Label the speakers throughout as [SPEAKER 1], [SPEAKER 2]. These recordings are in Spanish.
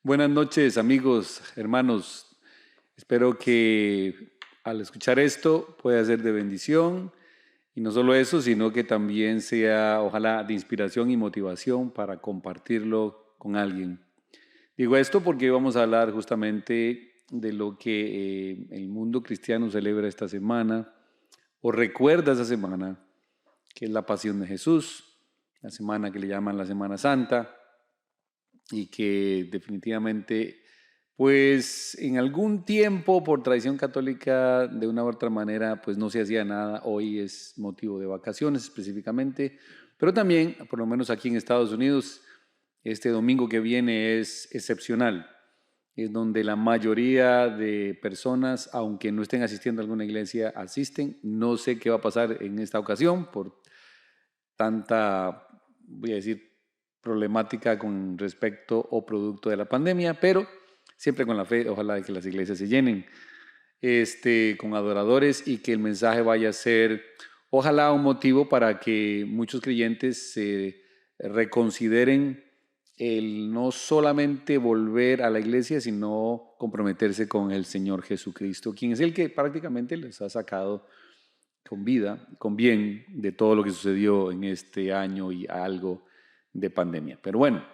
[SPEAKER 1] Buenas noches, amigos, hermanos. Espero que al escuchar esto pueda ser de bendición y no solo eso, sino que también sea, ojalá, de inspiración y motivación para compartirlo con alguien. Digo esto porque vamos a hablar justamente de lo que el mundo cristiano celebra esta semana o recuerda esa semana, que es la Pasión de Jesús, la semana que le llaman la Semana Santa y que definitivamente, pues en algún tiempo por tradición católica, de una u otra manera, pues no se hacía nada. Hoy es motivo de vacaciones específicamente, pero también, por lo menos aquí en Estados Unidos, este domingo que viene es excepcional. Es donde la mayoría de personas, aunque no estén asistiendo a alguna iglesia, asisten. No sé qué va a pasar en esta ocasión por tanta, voy a decir, problemática con respecto o producto de la pandemia, pero siempre con la fe, ojalá que las iglesias se llenen con adoradores y que el mensaje vaya a ser, ojalá, un motivo para que muchos creyentes se reconsideren el no solamente volver a la iglesia, sino comprometerse con el Señor Jesucristo, quien es el que prácticamente les ha sacado con vida, con bien, de todo lo que sucedió en este año y algo de pandemia. Pero bueno,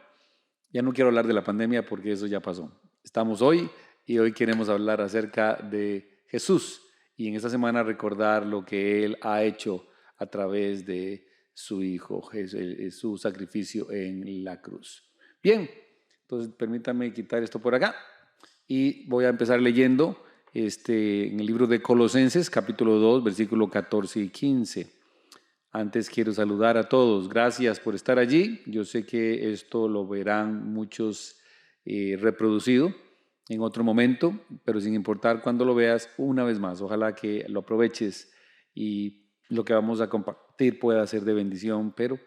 [SPEAKER 1] ya no quiero hablar de la pandemia porque eso ya pasó. Estamos hoy y hoy queremos hablar acerca de Jesús y en esta semana recordar lo que Él ha hecho a través de su Hijo, su sacrificio en la cruz. Bien, entonces permítame quitar esto por acá y voy a empezar leyendo en el libro de Colosenses, capítulo 2, versículo 14 y 15. Antes quiero saludar a todos. Gracias por estar allí. Yo sé que esto lo verán muchos reproducido en otro momento, pero sin importar cuándo lo veas, una vez más, ojalá que lo aproveches y lo que vamos a compartir pueda ser de bendición, pero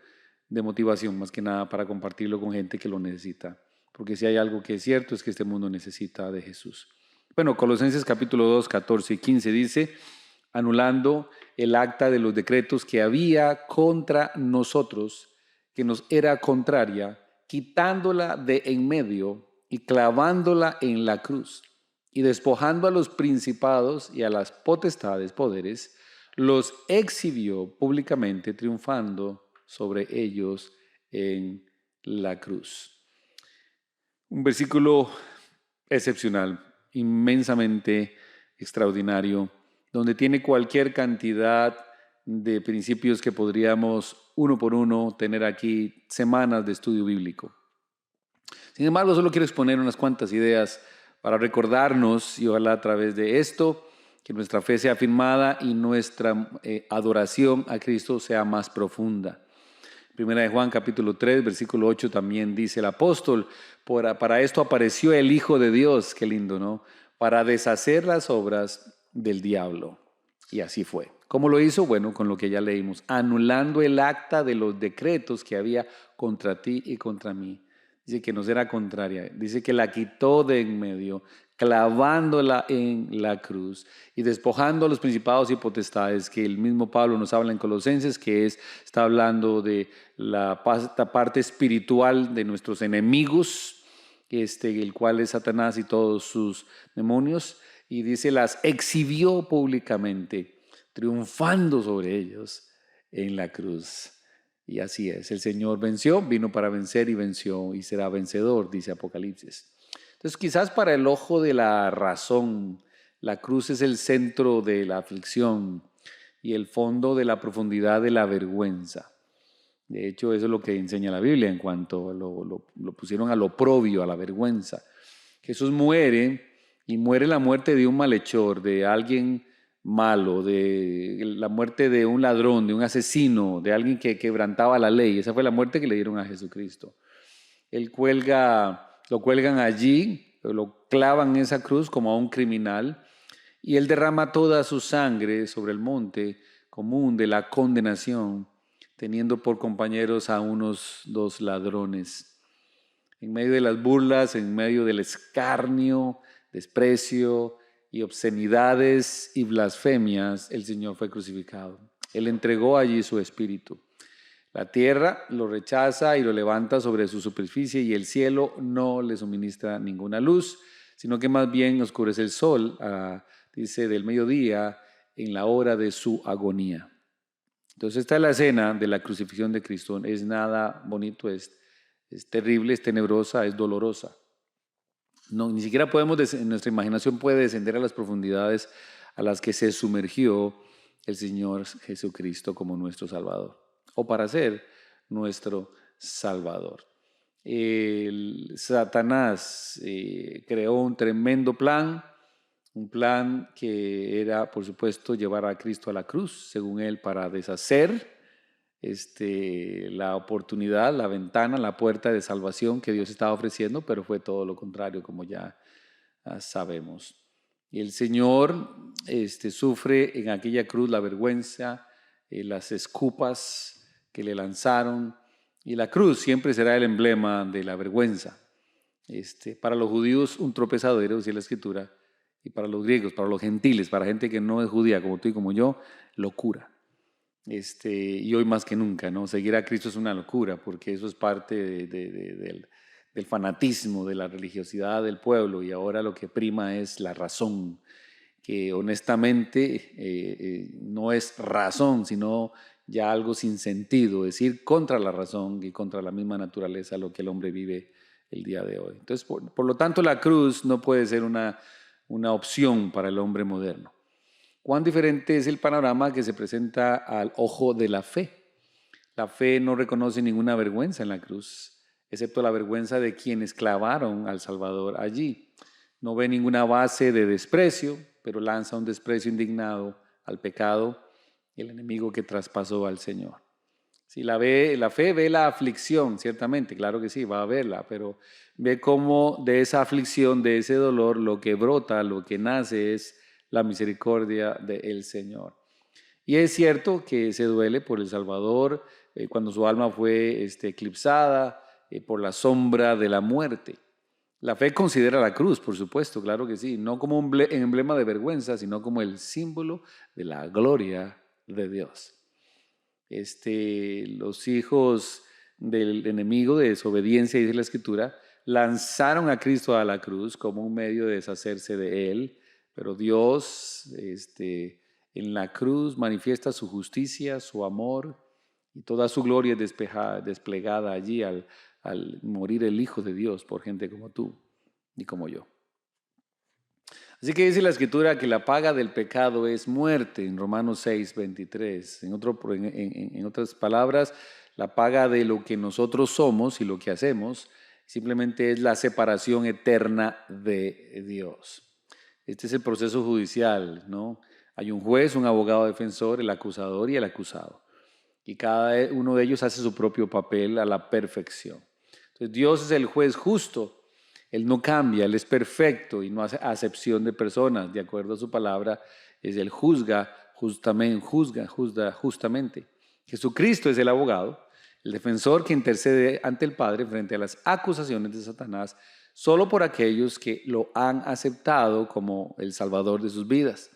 [SPEAKER 1] de motivación más que nada para compartirlo con gente que lo necesita. Porque si hay algo que es cierto es que este mundo necesita de Jesús. Bueno, Colosenses capítulo 2, 14 y 15 dice, anulando el acta de los decretos que había contra nosotros, que nos era contraria, quitándola de en medio y clavándola en la cruz, y despojando a los principados y a las potestades, poderes, los exhibió públicamente, triunfando sobre ellos en la cruz. Un versículo excepcional, inmensamente extraordinario, donde tiene cualquier cantidad de principios que podríamos uno por uno tener aquí semanas de estudio bíblico. Sin embargo, solo quiero exponer unas cuantas ideas para recordarnos y ojalá a través de esto que nuestra fe sea afirmada y nuestra adoración a Cristo sea más profunda. Primera de Juan capítulo 3, versículo 8 también dice el apóstol, para esto apareció el Hijo de Dios, qué lindo, ¿no? Para deshacer las obras del diablo. Y así fue. ¿Cómo lo hizo? Bueno, con lo que ya leímos, anulando el acta de los decretos que había contra ti y contra mí. Dice que nos era contraria, dice que la quitó de en medio, clavándola en la cruz y despojando a los principados y potestades, que el mismo Pablo nos habla en Colosenses, que está hablando de la parte espiritual de nuestros enemigos, el cual es Satanás y todos sus demonios, y dice, las exhibió públicamente, triunfando sobre ellos en la cruz. Y así es, el Señor venció, vino para vencer y venció y será vencedor, dice Apocalipsis. Entonces quizás para el ojo de la razón, la cruz es el centro de la aflicción y el fondo de la profundidad de la vergüenza. De hecho, eso es lo que enseña la Biblia en cuanto lo pusieron al oprobio, a la vergüenza. Jesús muere y muere la muerte de un malhechor, de alguien malo, de la muerte de un ladrón, de un asesino, de alguien que quebrantaba la ley. Esa fue la muerte que le dieron a Jesucristo. Lo cuelgan allí, lo clavan en esa cruz como a un criminal y él derrama toda su sangre sobre el monte común de la condenación, teniendo por compañeros a unos dos ladrones. En medio de las burlas, en medio del escarnio, desprecio y obscenidades y blasfemias, el Señor fue crucificado. Él entregó allí su espíritu. La tierra lo rechaza y lo levanta sobre su superficie y el cielo no le suministra ninguna luz, sino que más bien oscurece el sol, dice, del mediodía en la hora de su agonía. Entonces esta es la escena de la crucifixión de Cristo. Es nada bonito, es terrible, es tenebrosa, es dolorosa. No, ni siquiera nuestra imaginación puede descender a las profundidades a las que se sumergió el Señor Jesucristo como nuestro Salvador, o para ser nuestro Salvador. Satanás creó un tremendo plan, un plan que era, por supuesto, llevar a Cristo a la cruz, según él, para deshacer la oportunidad, la ventana, la puerta de salvación que Dios estaba ofreciendo, pero fue todo lo contrario, como ya sabemos. Y el Señor sufre en aquella cruz la vergüenza, las escupas que le lanzaron, y la cruz siempre será el emblema de la vergüenza. Para los judíos un tropezadero, dice la Escritura, y para los griegos, para los gentiles, para gente que no es judía como tú y como yo, locura. Y hoy más que nunca, ¿no? Seguir a Cristo es una locura, porque eso es parte del fanatismo, de la religiosidad del pueblo, y ahora lo que prima es la razón, que honestamente no es razón, sino ya algo sin sentido, es ir contra la razón y contra la misma naturaleza, lo que el hombre vive el día de hoy. Entonces, por lo tanto, la cruz no puede ser una opción para el hombre moderno. ¿Cuán diferente es el panorama que se presenta al ojo de la fe? La fe no reconoce ninguna vergüenza en la cruz, excepto la vergüenza de quienes clavaron al Salvador allí. No ve ninguna base de desprecio, pero lanza un desprecio indignado al pecado y el enemigo que traspasó al Señor. Si la fe ve la aflicción, ciertamente, claro que sí, va a verla, pero ve cómo de esa aflicción, de ese dolor, lo que brota, lo que nace es la misericordia del Señor. Y es cierto que se duele por el Salvador cuando su alma fue eclipsada por la sombra de la muerte. La fe considera la cruz, por supuesto, claro que sí, no como un emblema de vergüenza, sino como el símbolo de la gloria de Dios. Los hijos del enemigo de desobediencia, dice la Escritura, lanzaron a Cristo a la cruz como un medio de deshacerse de él, pero Dios en la cruz manifiesta su justicia, su amor y toda su gloria desplegada allí al morir el Hijo de Dios por gente como tú y como yo. Así que dice la Escritura que la paga del pecado es muerte, en Romanos 6:23. En otras palabras, la paga de lo que nosotros somos y lo que hacemos simplemente es la separación eterna de Dios. Este es el proceso judicial, ¿no? Hay un juez, un abogado defensor, el acusador y el acusado. Y cada uno de ellos hace su propio papel a la perfección. Entonces Dios es el juez justo. Él no cambia, Él es perfecto y no hace acepción de personas. De acuerdo a su palabra, Él juzga justamente. Jesucristo es el abogado, el defensor que intercede ante el Padre frente a las acusaciones de Satanás, solo por aquellos que lo han aceptado como el Salvador de sus vidas.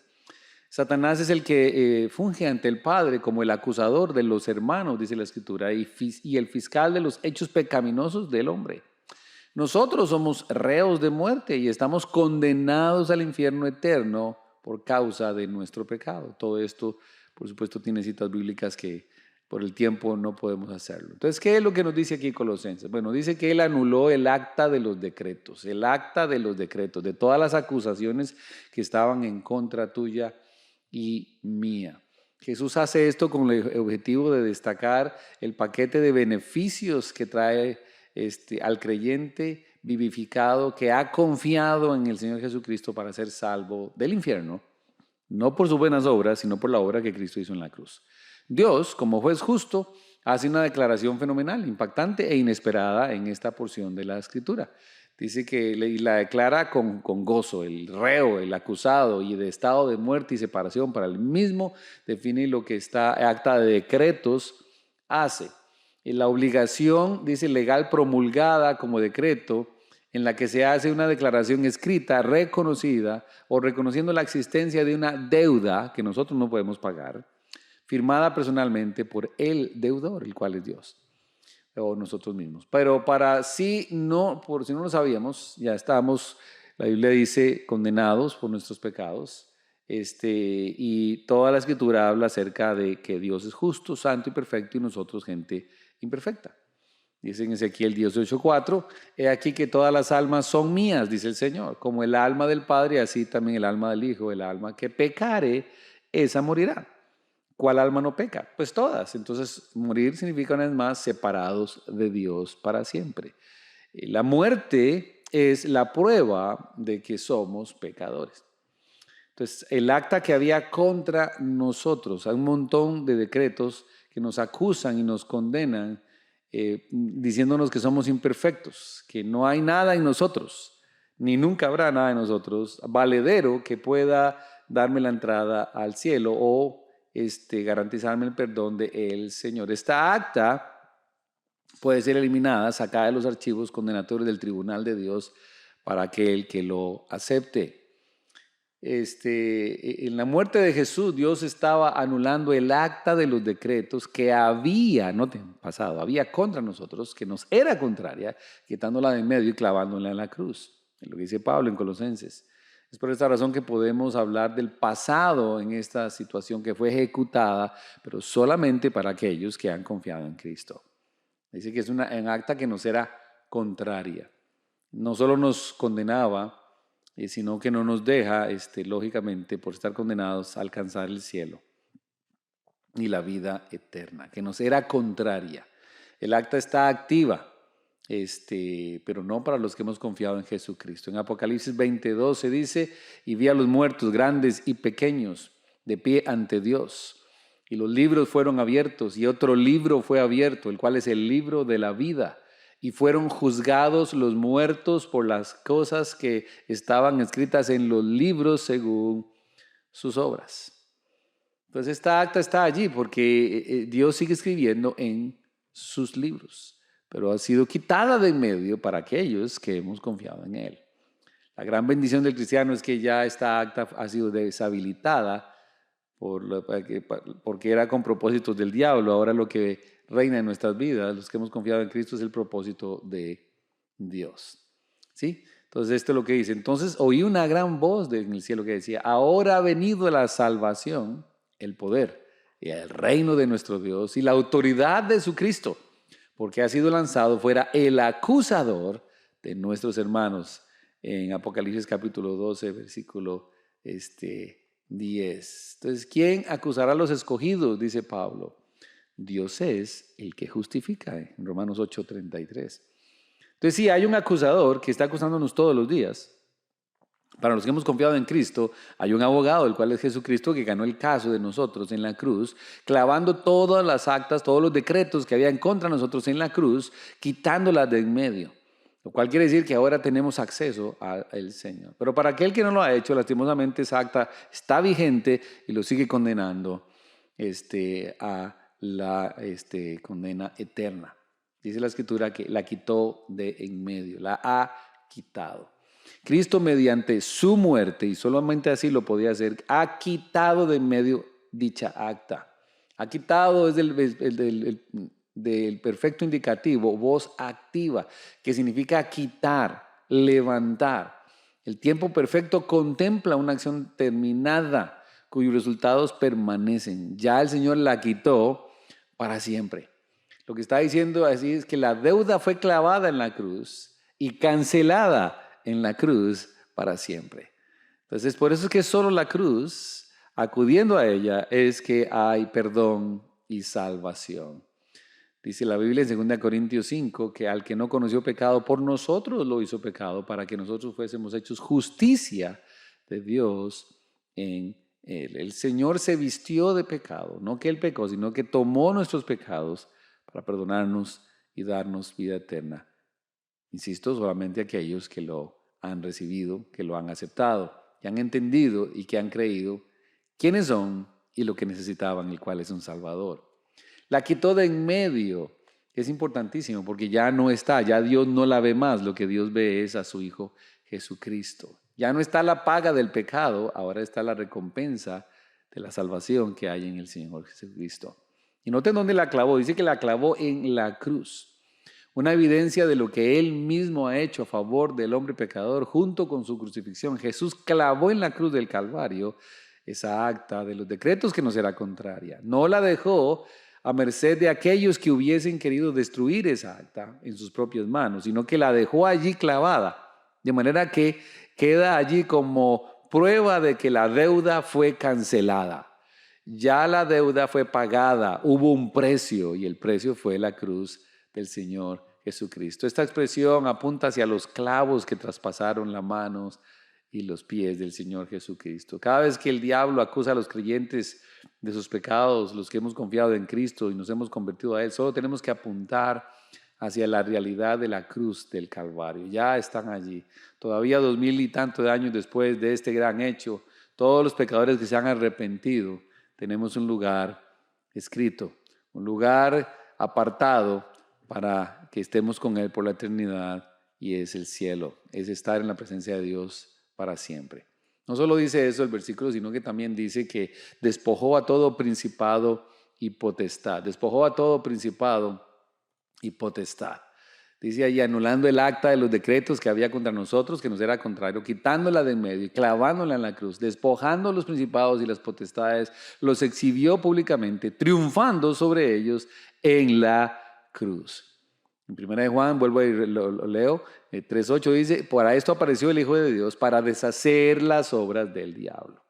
[SPEAKER 1] Satanás es el que funge ante el Padre como el acusador de los hermanos, dice la Escritura, y el fiscal de los hechos pecaminosos del hombre. Nosotros somos reos de muerte y estamos condenados al infierno eterno por causa de nuestro pecado. Todo esto, por supuesto, tiene citas bíblicas que por el tiempo no podemos hacerlo. Entonces, ¿qué es lo que nos dice aquí Colosenses? Bueno, dice que Él anuló el acta de los decretos, de todas las acusaciones que estaban en contra tuya y mía. Jesús hace esto con el objetivo de destacar el paquete de beneficios que trae al creyente vivificado que ha confiado en el Señor Jesucristo para ser salvo del infierno, no por sus buenas obras, sino por la obra que Cristo hizo en la cruz. Dios, como juez justo, hace una declaración fenomenal, impactante e inesperada en esta porción de la Escritura. Dice que la declara con gozo, el reo, el acusado y de estado de muerte y separación para el mismo, define lo que esta acta de decretos hace. La obligación, dice, legal promulgada como decreto, en la que se hace una declaración escrita, reconocida o reconociendo la existencia de una deuda que nosotros no podemos pagar, firmada personalmente por el deudor, el cual es Dios, o nosotros mismos. Pero para si no, por si no lo sabíamos, ya estamos, la Biblia dice, condenados por nuestros pecados. Y toda la Escritura habla acerca de que Dios es justo, santo y perfecto y nosotros gente imperfecta. Dice en Ezequiel 18:4, he aquí que todas las almas son mías, dice el Señor, como el alma del Padre, así también el alma del Hijo, el alma que pecare, esa morirá. ¿Cuál alma no peca? Pues todas. Entonces, morir significa una vez más separados de Dios para siempre. La muerte es la prueba de que somos pecadores. Entonces, el acta que había contra nosotros, hay un montón de decretos que nos acusan y nos condenan, diciéndonos que somos imperfectos, que no hay nada en nosotros, ni nunca habrá nada en nosotros valedero que pueda darme la entrada al cielo o garantizarme el perdón del Señor. Esta acta puede ser eliminada, sacada de los archivos condenatorios del tribunal de Dios para aquel que lo acepte. En la muerte de Jesús, Dios estaba anulando el acta de los decretos que había, no pasado, había contra nosotros, que nos era contraria, quitándola de en medio y clavándola en la cruz. Es lo que dice Pablo en Colosenses. Es por esta razón que podemos hablar del pasado en esta situación que fue ejecutada, pero solamente para aquellos que han confiado en Cristo. Dice que es un acta que nos era contraria. No solo nos condenaba, sino que no nos deja, lógicamente, por estar condenados, alcanzar el cielo y la vida eterna, que nos era contraria. El acta está activa, pero no para los que hemos confiado en Jesucristo. En Apocalipsis 22 se dice, y vi a los muertos grandes y pequeños de pie ante Dios. Y los libros fueron abiertos, y otro libro fue abierto, el cual es el libro de la vida. Y fueron juzgados los muertos por las cosas que estaban escritas en los libros según sus obras. Entonces esta acta está allí porque Dios sigue escribiendo en sus libros, pero ha sido quitada de en medio para aquellos que hemos confiado en Él. La gran bendición del cristiano es que ya esta acta ha sido deshabilitada porque era con propósitos del diablo. Ahora lo que reina en nuestras vidas, los que hemos confiado en Cristo, es el propósito de Dios. ¿Sí? Entonces esto es lo que dice. Entonces oí una gran voz en el cielo que decía, ahora ha venido la salvación, el poder y el reino de nuestro Dios y la autoridad de su Cristo, porque ha sido lanzado fuera el acusador de nuestros hermanos. En Apocalipsis capítulo 12, versículo 10. Entonces, ¿quién acusará a los escogidos? Dice Pablo. Dios es el que justifica, en Romanos 8:33. Entonces, sí, hay un acusador que está acusándonos todos los días. Para los que hemos confiado en Cristo, hay un abogado, el cual es Jesucristo, que ganó el caso de nosotros en la cruz, clavando todas las actas, todos los decretos que había en contra de nosotros en la cruz, quitándolas de en medio. Lo cual quiere decir que ahora tenemos acceso al Señor. Pero para aquel que no lo ha hecho, lastimosamente esa acta está vigente y lo sigue condenando a la condena eterna. Dice la Escritura que la quitó de en medio, la ha quitado. Cristo mediante su muerte, y solamente así lo podía hacer, ha quitado de en medio dicha acta. Ha quitado es del perfecto indicativo, voz activa, que significa quitar, levantar. El tiempo perfecto contempla una acción terminada cuyos resultados permanecen. Ya el Señor la quitó para siempre. Lo que está diciendo así es que la deuda fue clavada en la cruz y cancelada en la cruz para siempre. Entonces, por eso es que solo la cruz, acudiendo a ella, es que hay perdón y salvación. Dice la Biblia en 2 Corintios 5 que al que no conoció pecado, por nosotros lo hizo pecado para que nosotros fuésemos hechos justicia de Dios en él. El Señor se vistió de pecado, no que Él pecó, sino que tomó nuestros pecados para perdonarnos y darnos vida eterna. Insisto, solamente aquellos que lo han recibido, que lo han aceptado, que han entendido y que han creído quiénes son y lo que necesitaban, el cual es un Salvador. La quitó de en medio. Es importantísimo porque ya no está, ya Dios no la ve más. Lo que Dios ve es a su Hijo Jesucristo. Ya no está la paga del pecado, ahora está la recompensa de la salvación que hay en el Señor Jesucristo. Y noten dónde la clavó. Dice que la clavó en la cruz. Una evidencia de lo que Él mismo ha hecho a favor del hombre pecador junto con su crucifixión. Jesús clavó en la cruz del Calvario esa acta de los decretos que nos era contraria. No la dejó a merced de aquellos que hubiesen querido destruir esa acta en sus propias manos, sino que la dejó allí clavada, de manera que queda allí como prueba de que la deuda fue cancelada. Ya la deuda fue pagada, hubo un precio y el precio fue la cruz del Señor Jesucristo. Esta expresión apunta hacia los clavos que traspasaron las manos y los pies del Señor Jesucristo. Cada vez que el diablo acusa a los creyentes de sus pecados, los que hemos confiado en Cristo y nos hemos convertido a Él, solo tenemos que apuntar hacia la realidad de la cruz del Calvario. Ya están allí. Todavía 2000 y tantos años después de este gran hecho, todos los pecadores que se han arrepentido, tenemos un lugar escrito, un lugar apartado para que estemos con Él por la eternidad, y es el cielo, es estar en la presencia de Dios para siempre. No solo dice eso el versículo, sino que también dice que despojó a todo principado y potestad. Despojó a todo principado y potestad. Dice ahí, anulando el acta de los decretos que había contra nosotros, que nos era contrario, quitándola de en medio y clavándola en la cruz, despojando a los principados y las potestades, los exhibió públicamente, triunfando sobre ellos en la cruz. En 1 Juan, vuelvo y lo leo, 3:8 dice, para esto apareció el Hijo de Dios, para deshacer las obras del diablo.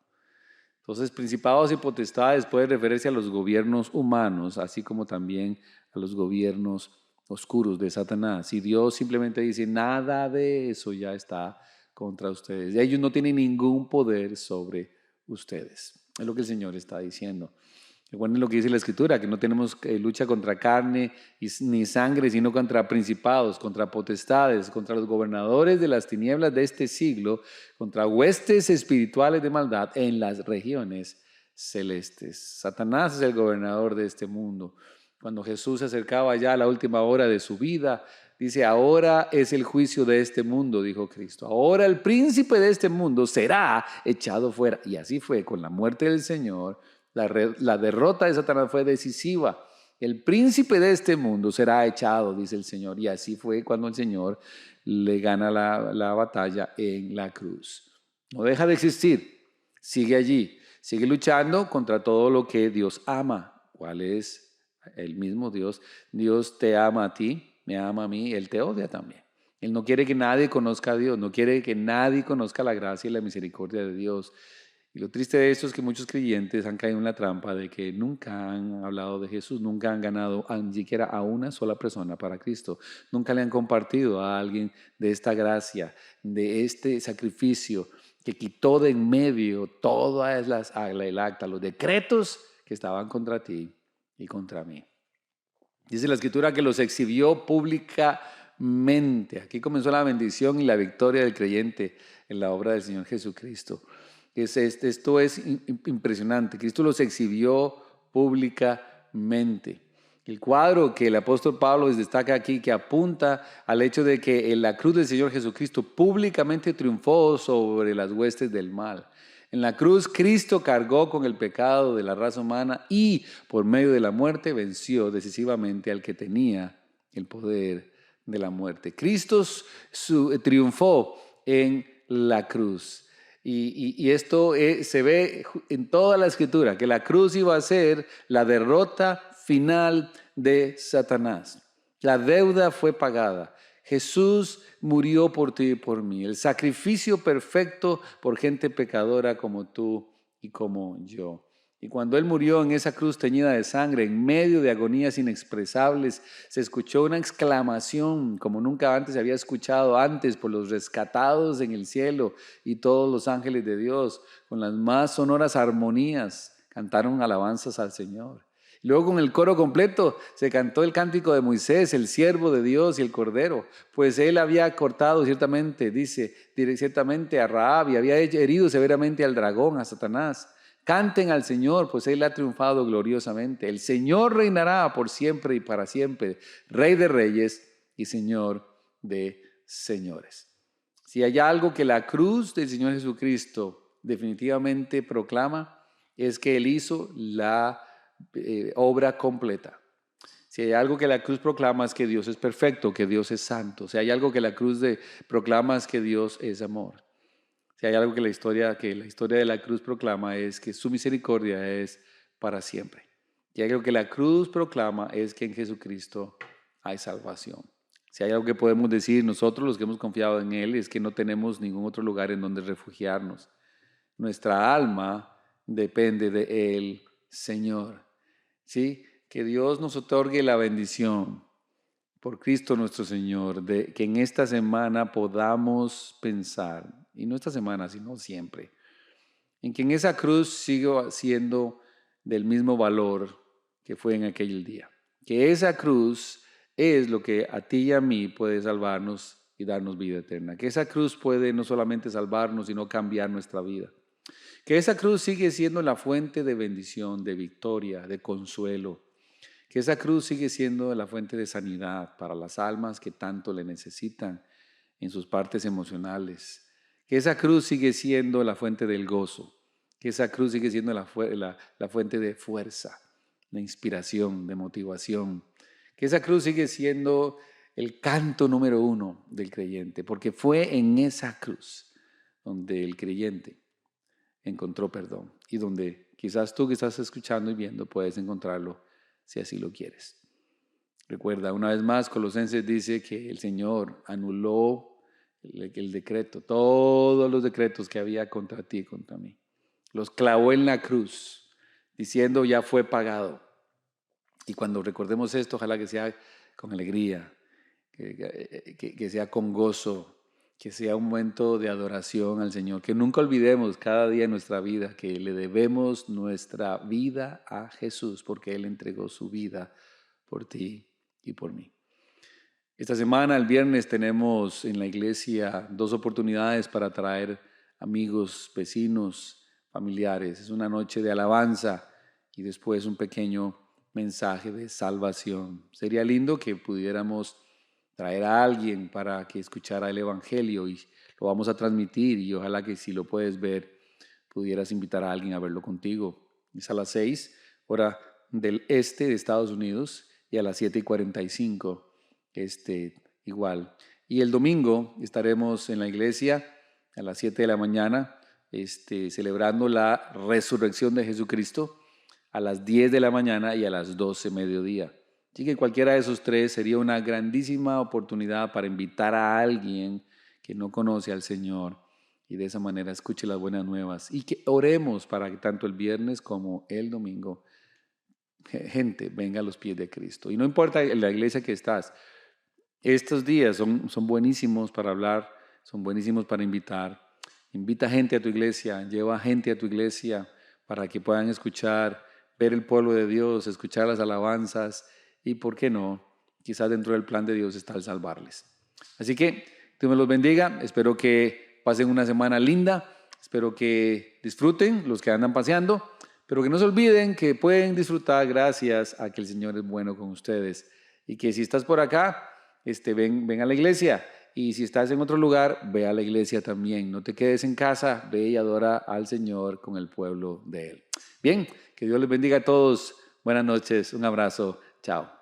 [SPEAKER 1] Entonces, principados y potestades puede referirse a los gobiernos humanos, así como también a los gobiernos oscuros de Satanás. Y Dios simplemente dice, nada de eso ya está contra ustedes. Y ellos no tienen ningún poder sobre ustedes. Es lo que el Señor está diciendo. Recuerden lo que dice la Escritura, que no tenemos lucha contra carne ni sangre, sino contra principados, contra potestades, contra los gobernadores de las tinieblas de este siglo, contra huestes espirituales de maldad en las regiones celestes. Satanás es el gobernador de este mundo. Cuando Jesús se acercaba ya a la última hora de su vida, dice, ahora es el juicio de este mundo, dijo Cristo. Ahora el príncipe de este mundo será echado fuera. Y así fue con la muerte del Señor. La derrota de Satanás fue decisiva. El príncipe de este mundo será echado, dice el Señor. Y así fue cuando el Señor le gana la batalla en la cruz. No deja de existir. Sigue allí. Sigue luchando contra todo lo que Dios ama. ¿Cuál es el mismo Dios? Dios te ama a ti, me ama a mí, Él te odia también. Él no quiere que nadie conozca a Dios. No quiere que nadie conozca la gracia y la misericordia de Dios. Y lo triste de esto es que muchos creyentes han caído en la trampa de que nunca han hablado de Jesús, nunca han ganado ni siquiera a una sola persona para Cristo, nunca le han compartido a alguien de esta gracia, de este sacrificio que quitó de en medio todas el acta, los decretos que estaban contra ti y contra mí. Dice la Escritura que los exhibió públicamente. Aquí comenzó la bendición y la victoria del creyente en la obra del Señor Jesucristo. Esto es impresionante. Cristo los exhibió públicamente. El cuadro que el apóstol Pablo destaca aquí, que apunta al hecho de que en la cruz del Señor Jesucristo públicamente triunfó sobre las huestes del mal. En la cruz Cristo cargó con el pecado de la raza humana y por medio de la muerte venció decisivamente al que tenía el poder de la muerte. Cristo triunfó en la cruz. Y esto se ve en toda la Escritura, que la cruz iba a ser la derrota final de Satanás. La deuda fue pagada. Jesús murió por ti y por mí. El sacrificio perfecto por gente pecadora como tú y como yo. Y cuando Él murió en esa cruz teñida de sangre, en medio de agonías inexpresables, se escuchó una exclamación como nunca antes se había escuchado antes por los rescatados en el cielo, y todos los ángeles de Dios, con las más sonoras armonías, cantaron alabanzas al Señor. Luego con el coro completo se cantó el cántico de Moisés, el siervo de Dios y el Cordero, pues él había cortado ciertamente a Rahab y había herido severamente al dragón, a Satanás. Canten al Señor, pues Él ha triunfado gloriosamente. El Señor reinará por siempre y para siempre, Rey de reyes y Señor de señores. Si hay algo que la cruz del Señor Jesucristo definitivamente proclama, es que Él hizo la obra completa. Si hay algo que la cruz proclama es que Dios es perfecto, que Dios es santo. Si hay algo que la cruz proclama es que Dios es amor. Si hay algo que la historia de la cruz proclama es que su misericordia es para siempre. Y algo que la cruz proclama es que en Jesucristo hay salvación. Si hay algo que podemos decir nosotros los que hemos confiado en Él es que no tenemos ningún otro lugar en donde refugiarnos. Nuestra alma depende de Él, Señor. ¿Sí? Que Dios nos otorgue la bendición por Cristo nuestro Señor, de que en esta semana podamos pensar, y no esta semana, sino siempre, en que en esa cruz siga siendo del mismo valor que fue en aquel día. Que esa cruz es lo que a ti y a mí puede salvarnos y darnos vida eterna. Que esa cruz puede no solamente salvarnos, sino cambiar nuestra vida. Que esa cruz sigue siendo la fuente de bendición, de victoria, de consuelo. Que esa cruz sigue siendo la fuente de sanidad para las almas que tanto le necesitan en sus partes emocionales. Que esa cruz sigue siendo la fuente del gozo. Que esa cruz sigue siendo la fuente de fuerza, de inspiración, de motivación. Que esa cruz sigue siendo el canto número 1 del creyente, porque fue en esa cruz donde el creyente encontró perdón y donde quizás tú que estás escuchando y viendo puedes encontrarlo si así lo quieres. Recuerda, una vez más, Colosenses dice que el Señor anuló el decreto, todos los decretos que había contra ti y contra mí. Los clavó en la cruz, diciendo ya fue pagado. Y cuando recordemos esto, ojalá que sea con alegría, que sea con gozo, que sea un momento de adoración al Señor, que nunca olvidemos cada día en nuestra vida que le debemos nuestra vida a Jesús, porque Él entregó su vida por ti y por mí. Esta semana, el viernes, tenemos en la iglesia 2 oportunidades para traer amigos, vecinos, familiares. Es una noche de alabanza y después un pequeño mensaje de salvación. Sería lindo que pudiéramos traer a alguien para que escuchara el Evangelio y lo vamos a transmitir y ojalá que si lo puedes ver, pudieras invitar a alguien a verlo contigo. Es a las 6, hora del este de Estados Unidos, y a las 7:45 igual. Y el domingo estaremos en la iglesia a las 7 de la mañana celebrando la resurrección de Jesucristo a las 10 de la mañana y a las 12 mediodía. Así que cualquiera de esos tres sería una grandísima oportunidad para invitar a alguien que no conoce al Señor y de esa manera escuche las buenas nuevas y que oremos para que tanto el viernes como el domingo gente venga a los pies de Cristo. Y no importa en la iglesia que estás, estos días son buenísimos para hablar, son buenísimos para invitar. Invita gente a tu iglesia, lleva gente a tu iglesia para que puedan escuchar, ver el pueblo de Dios, escuchar las alabanzas y, ¿por qué no? Quizás dentro del plan de Dios está el salvarles. Así que Dios me los bendiga, espero que pasen una semana linda, espero que disfruten los que andan paseando, pero que no se olviden que pueden disfrutar gracias a que el Señor es bueno con ustedes y que si estás por acá, ven a la iglesia. Y si estás en otro lugar, ve a la iglesia también. No te quedes en casa, ve y adora al Señor con el pueblo de Él. Bien, que Dios les bendiga a todos. Buenas noches, un abrazo, chao.